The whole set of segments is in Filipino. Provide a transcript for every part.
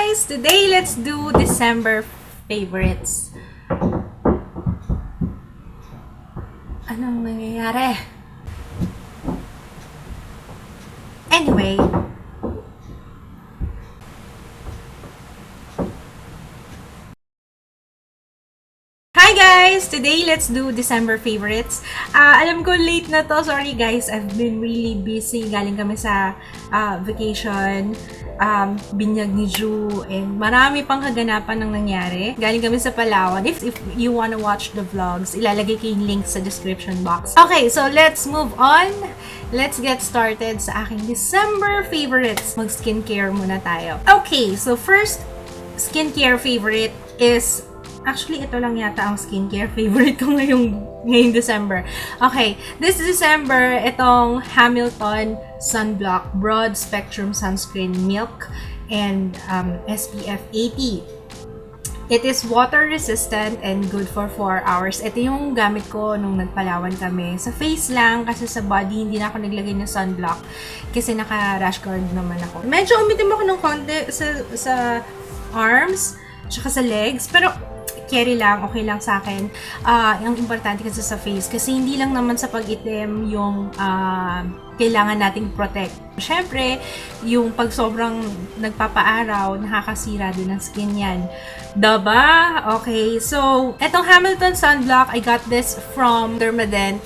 guys! Today, let's do December favorites. Anong nangyayari? Anyway, hi guys! Today, let's do December favorites. Alam ko late na to. Sorry guys, I've been really busy. Galing kami sa vacation. Binyag ni Ju, and marami pang kaganapan ng nangyari. Galing kami sa Palawan. If you wanna watch the vlogs, ilalagay ko yung link sa description box. Okay, so let's move on. Let's get started sa aking December favorites. Mag-skincare muna tayo. Okay, so first skincare favorite is actually, ito lang yata ang skincare favorite ko ngayong December. Okay, this December, itong Hamilton Sunblock Broad Spectrum Sunscreen Milk and SPF 80. It is water resistant and good for 4 hours. Ito yung gamit ko nung nagpalawan kami. Sa face lang, kasi sa body hindi na ako naglagay ng sunblock kasi naka-rash guard naman ako. Medyo umitim ako ng konti sa arms tsaka sa legs, pero carry lang, okay lang sa akin. Ang importante kasi sa face, kasi hindi lang naman sa pag-itim yung kailangan nating protect. Syempre, yung pag sobrang nagpapaaraw, nakakasira din ang skin yan. Diba? Okay, so, etong Hamilton Sunblock, I got this from Dermadent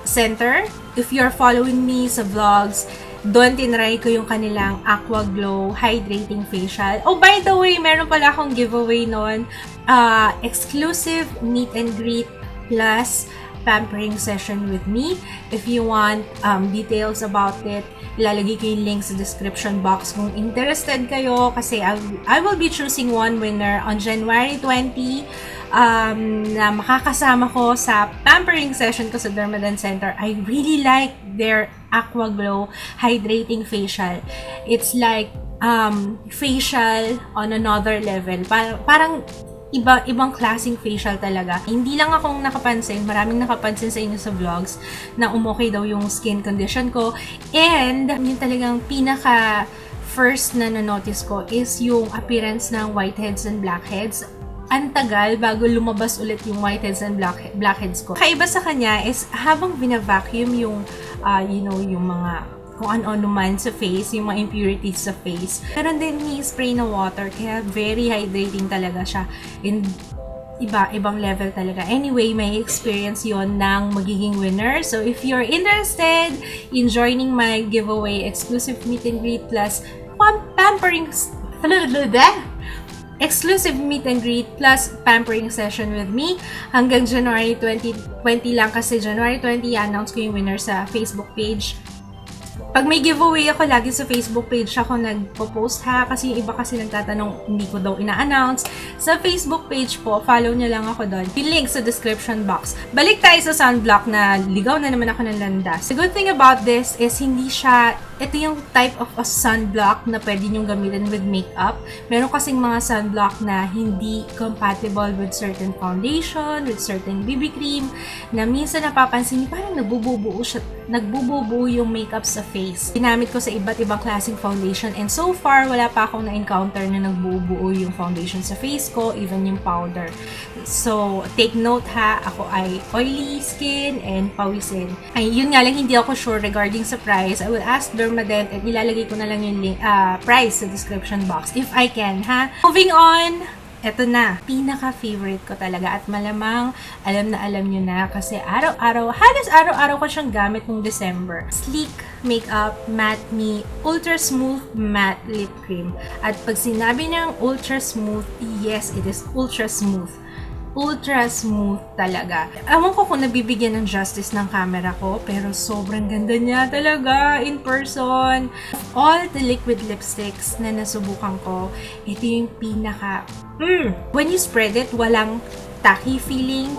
Center. If you're following me sa vlogs, doon tinry ko yung kanilang Aqua Glow Hydrating Facial. Oh, by the way, meron pala akong giveaway noon. Exclusive meet and greet plus pampering session with me. If you want details about it, ilalagay ko yung link sa description box kung interested kayo, kasi I will be choosing one winner on January 20 na makakasama ko sa pampering session ko sa Dermadent Center. I really like their Aqua Glow Hydrating Facial. It's like facial on another level. Parang ibang klaseng facial talaga. Hindi lang akong nakapansin, maraming nakapansin sa inyo sa vlogs na umokay daw yung skin condition ko. And yung talagang pinaka first na na-notice ko is yung appearance ng whiteheads and blackheads. Ang tagal bago lumabas ulit yung whiteheads and blackheads ko. Kaiba sa kanya is habang bina-vacuum yung yung mga kung ano-ano man sa face, yung mga impurities sa face. Meron din ni-spray na water, kaya very hydrating talaga siya. And ibang level talaga. Anyway, may experience yon ng magiging winner. So, if you're interested in joining my giveaway, exclusive meet and greet plus exclusive meet and greet plus pampering session with me hanggang January 2020 lang, kasi January 20 i-announce ko yung winner sa Facebook page. Pag may giveaway ako, lagi sa Facebook page ako nagpo-post ha, kasi yung iba kasi nagtatanong, hindi ko daw ina-announce. Sa Facebook page po, follow niyo lang ako doon. Yung link sa description box. Balik tayo sa sunblock na ligaw na naman ako ng landas. The good thing about this is ito yung type of a sunblock na pwede nyong gamitin with makeup. Meron kasing mga sunblock na hindi compatible with certain foundation, with certain BB cream, na minsan napapansin niyo parang nagbubuo yung makeup sa face. Ginamit ko sa iba't ibang klaseng foundation, and so far, wala pa akong na-encounter na nagbubuo yung foundation sa face ko, even yung powder. So, take note ha, ako ay oily skin and pawisin. Ay, yun nga lang, hindi ako sure regarding sa price. I will ask Dermadent and ilalagay ko na lang yung link, price sa description box if I can ha. Moving on, eto na, pinaka-favorite ko talaga at malamang alam nyo na kasi halos araw-araw ko siyang gamit nung December. Sleek Makeup Matte Me Ultra Smooth Matte Lip Cream. At pag sinabi niyang ultra smooth, yes, it is ultra smooth. Ultra smooth talaga. Ewan ko kung nabibigyan ng justice ng camera ko, pero sobrang ganda niya talaga in person. All the liquid lipsticks na nasubukan ko, ito yung pinaka when you spread it, walang tacky feeling.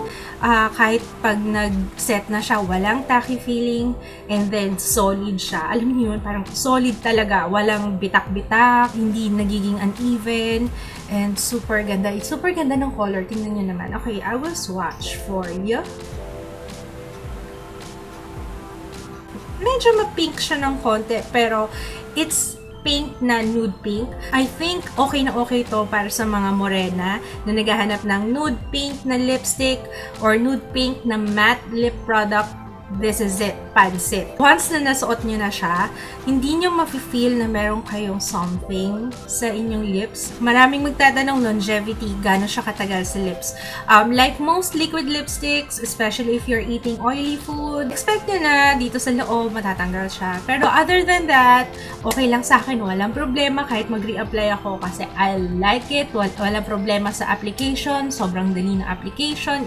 Kahit pag nag-set na siya, walang tacky feeling, and then solid siya. Alam niyo yun, parang solid talaga. Walang bitak-bitak, hindi nagiging uneven, and super ganda. It's super ganda ng color. Tingnan niyo naman. Okay, I will swatch for you. Medyo ma-pink siya ng konti, pero it's pink na nude pink. I think okay na okay to para sa mga morena na naghahanap ng nude pink na lipstick or nude pink na matte lip product. This is it, pansit. Once na nasuot nyo na siya, hindi nyo mafe-feel na meron kayong something sa inyong lips. Maraming magtatanong longevity, gano'n siya katagal sa lips. Like most liquid lipsticks, especially if you're eating oily food, expect nyo na dito sa loob matatanggal siya. Pero other than that, okay lang sa akin, walang problema kahit mag-reapply ako kasi I like it. Walang problema sa application, sobrang dali na application,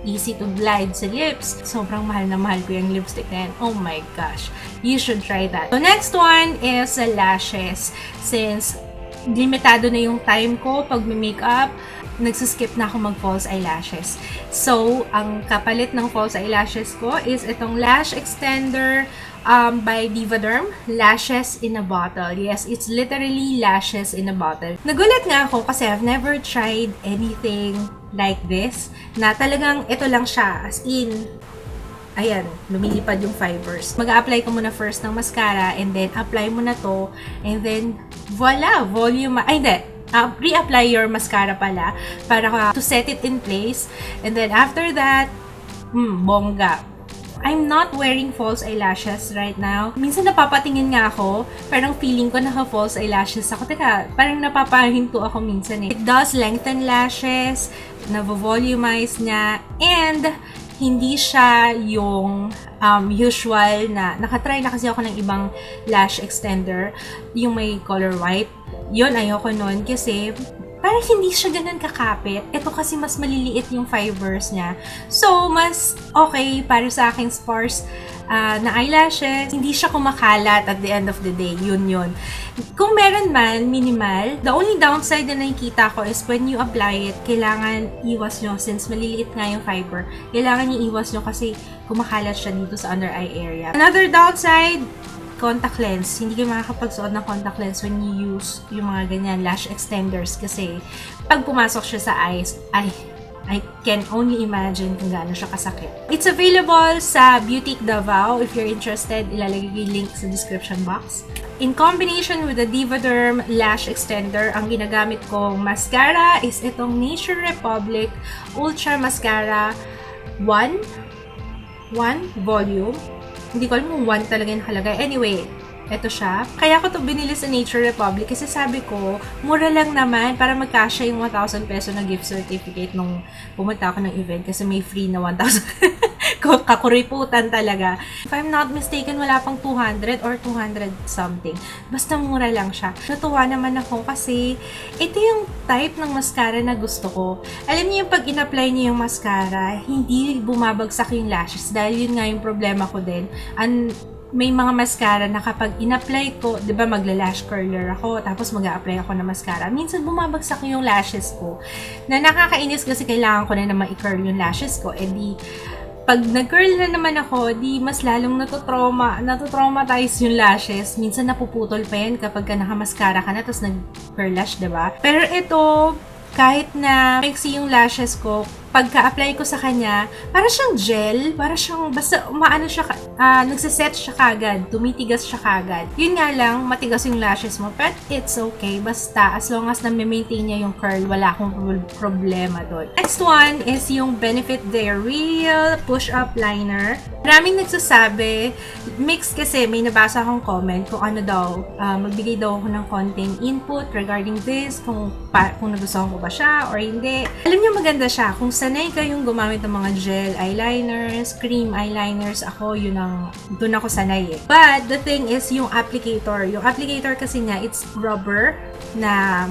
easy to glide sa lips. Sobrang mahal na mahal ko yung lipstick na yan. Oh my gosh. You should try that. So next one is lashes. Since limitado na yung time ko pag makeup, nagsiskip na ako mag-false eyelashes. So, ang kapalit ng false eyelashes ko is itong lash extender by Divaderm, Lashes in a Bottle. Yes, it's literally lashes in a bottle. Nagulat nga ako kasi I've never tried anything like this, na talagang ito lang siya, as in, ayan, lumilipad yung fibers. Mag-a-apply ka muna first ng mascara and then apply mo na to and then voila, volume, ay hindi, re-apply your mascara pala para to set it in place and then after that, bongga. I'm not wearing false eyelashes right now. Minsan napapatingin nga ako, parang feeling ko naka-false eyelashes ako. Teka, parang napapahinto ako minsan eh. It does lengthen lashes, navo-volumize niya, and hindi siya yung usual na, nakatry na kasi ako ng ibang lash extender, yung may color white. Yun, ayoko nun kasi parang hindi siya ganun kakapit. Ito kasi mas maliliit yung fibers niya. So, mas okay para sa aking sparse na eyelashes. Hindi siya kumakalat at the end of the day. Yun. Kung meron man, minimal. The only downside na nakikita ko is when you apply it, kailangan iwas nyo. Since maliliit nga yung fiber, kailangan nyo iwas nyo kasi kumakalat siya dito sa under eye area. Another downside, contact lens. Hindi kayo makakapagsuot ng contact lens when you use yung mga ganyan lash extenders kasi pag pumasok siya sa eyes, I can only imagine kung gaano siya kasakit. It's available sa Beautique Davao. If you're interested, ilalagay ko yung link sa description box. In combination with the Divaderm Lash Extender, ang ginagamit kong mascara is itong Nature Republic Ultra Mascara 1 volume. Hindi ko alam kung 1 talaga yung nakalagay. Anyway, eto siya. Kaya ko to binili sa Nature Republic kasi sabi ko, mura lang naman para magkasya yung 1,000 peso na gift certificate nung pumunta ako ng event kasi may free na 1,000. Kakuriputan talaga. If I'm not mistaken, wala pang 200 or 200 something. Basta mura lang siya. Natuwa naman ako kasi ito yung type ng mascara na gusto ko. Alam niyo yung pag in-apply niyo yung mascara, hindi bumabagsak yung lashes dahil yun nga yung problema ko din. May mga mascara na kapag in-apply ko, di ba magla-lash curler ako, tapos mag-a-apply ako ng mascara. Minsan bumabagsak yung lashes ko. Na nakakainis kasi kailangan ko na naman i-curl yung lashes ko. Eh di, pag nag-curl na naman ako, di mas lalong natotraumatize yung lashes. Minsan napuputol pa yan kapag ka naka-mascara ka na, tapos nag-curl lash, di ba? Pero ito, kahit na maiksi yung lashes ko, pagka-apply ko sa kanya, para siyang gel, para siyang, basta umaano siya, nagsiset siya kagad, tumitigas siya kagad. Yun nga lang, matigas yung lashes mo, but it's okay, basta as long as na-maintain niya yung curl, wala akong problema doon. Next one is yung Benefit Their Real Push-Up Liner. Maraming nagsasabi, mixed kasi, may nabasa akong comment kung ano daw, magbigay daw ako ng konting input regarding this, kung nagustuhan ko ba siya or hindi. Alam niyo maganda siya, kung sanay kayong gumamit ng mga gel eyeliners, cream eyeliners, doon ako sanay eh. But the thing is, yung applicator kasi niya, it's rubber na,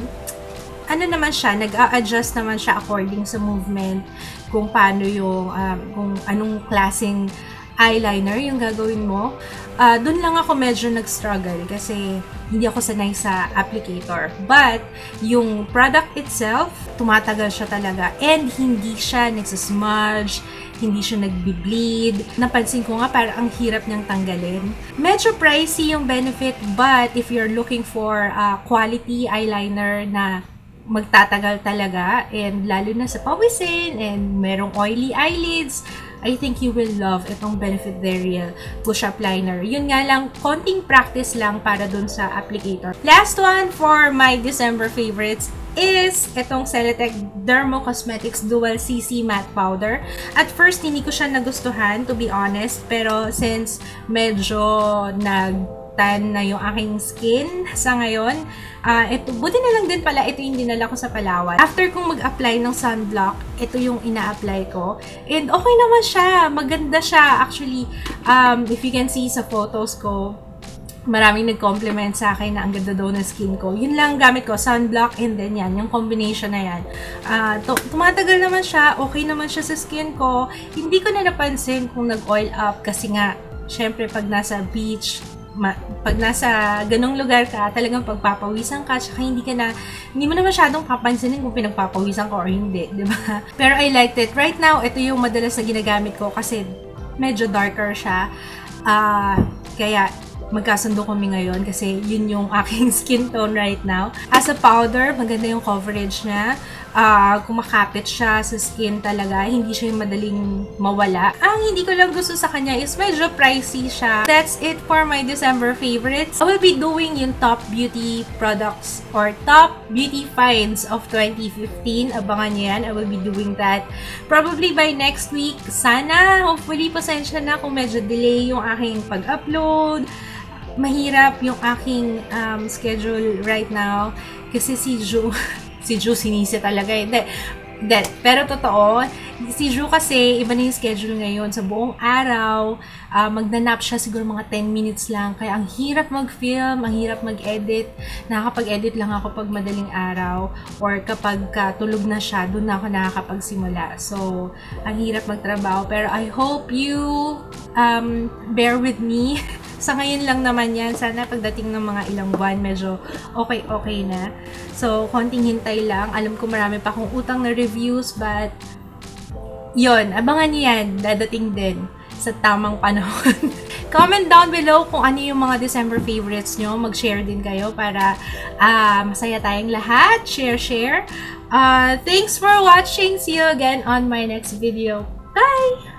naman siya, nag-a-adjust naman siya according sa movement, kung paano yung, kung anong klaseng eyeliner yung gagawin mo. Doon lang ako medyo nag-struggle kasi hindi ako sanay sa applicator. But, yung product itself, tumatagal siya talaga. And hindi siya nagsasmudge, hindi siya nagbi-bleed. Napansin ko nga parang ang hirap niyang tanggalin. Medyo pricey yung Benefit, but if you're looking for quality eyeliner na magtatagal talaga, and lalo na sa pawisin, and merong oily eyelids, I think you will love itong Benefit Veriel Push-Up Liner. Yun nga lang, konting practice lang para dun sa applicator. Last one for my December favorites is itong Celotex Dermo Cosmetics Dual CC Matte Powder. At first, hindi ko siya nagustuhan, to be honest. Pero since medyo tan na yung aking skin sa ngayon, buti na lang din pala ito yung dinala ko sa Palawan. After kong mag-apply ng sunblock, ito yung ina-apply ko. And okay naman siya. Maganda siya. Actually, if you can see sa photos ko, maraming nag-compliment sa akin na ang ganda daw ng skin ko. Yun lang gamit ko, sunblock and then yan, yung combination na yan. Tumatagal naman siya, okay naman siya sa skin ko. Hindi ko na napansin kung nag-oil up kasi nga, syempre pag nasa beach, pag nasa ganong lugar ka, talagang pagpapawisan ka, tsaka hindi mo na masyadong papansinin kung pinagpapawisan ka or hindi, di ba? Pero I liked it. Right now, ito yung madalas na ginagamit ko kasi medyo darker siya. Kaya, magkasundo kami ngayon kasi yun yung aking skin tone right now. As a powder, maganda yung coverage niya. Kumakapit siya sa skin talaga. Hindi siya yung madaling mawala. Ang hindi ko lang gusto sa kanya is medyo pricey siya. That's it for my December favorites. I will be doing yung top beauty products or top beauty finds of 2015. Abangan niyo yan. I will be doing that probably by next week. Sana, hopefully, pasensya na kung medyo delay yung aking pag-upload. Mahirap yung aking schedule right now kasi si Ju sinisi talaga. Pero totoo, si Ju kasi iba na yung schedule ngayon sa buong araw. Magna-nap siya siguro mga 10 minutes lang. Kaya ang hirap mag-film, ang hirap mag-edit. Nakakapag-edit lang ako pag madaling araw or kapag tulog na siya, doon na ako nakakapagsimula. So, ang hirap magtrabaho. Pero I hope you bear with me. Sa ngayon lang naman yan. Sana pagdating ng mga ilang buwan, medyo okay na. So, konting hintay lang. Alam ko marami pa akong utang na reviews, but yon, abangan niyo yan. Dadating din sa tamang panahon. Comment down below kung ano yung mga December favorites nyo. Mag-share din kayo para masaya tayong lahat. Share. Thanks for watching. See you again on my next video. Bye!